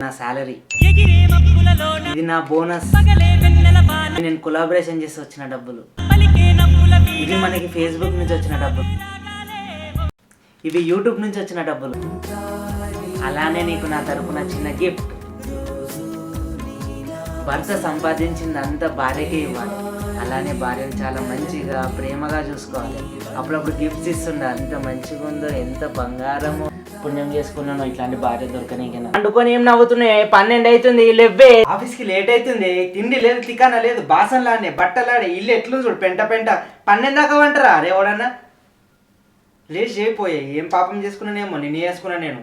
నా సాలరీ, ఇది నా బోనస్, నేను కొలాబరేషన్ చేసి వచ్చిన డబ్బులు, ఇవి మనకి ఫేస్బుక్ నుంచి వచ్చిన డబ్బులు, ఇవి యూట్యూబ్ నుంచి వచ్చిన డబ్బులు. అలానే నీకు నా తరపున చిన్న గిఫ్ట్. భర్త సంపాదించింది అంతా భార్యకే ఇవ్వాలి. అలానే భార్యను చాలా మంచిగా ప్రేమగా చూసుకోవాలి. అప్పుడప్పుడు గిఫ్ట్స్ ఇస్తుండే. ఎంత మంచిగా ఉందో, ఎంత బంగారమో. పుణ్యం చేసుకున్నాను ఇట్లాంటి భార్య దొరకనీకైనా. అండుకొని ఏం నవ్వుతున్నాయి? 12 అవుతుంది, లేవే. ఆఫీస్కి లేట్ అవుతుంది, తిండి లేదు, తికానా లేదు, బాసనలాడే, బట్టలాడే, ఇల్లు ఎట్లుంది చూడు, పెంట 12 దాకా వంటరా అరే ఎవడన్నా. లేచి చేయిపోయాయి. ఏం పాపం చేసుకున్నానేమో, నేను చేసుకున్నా. నేను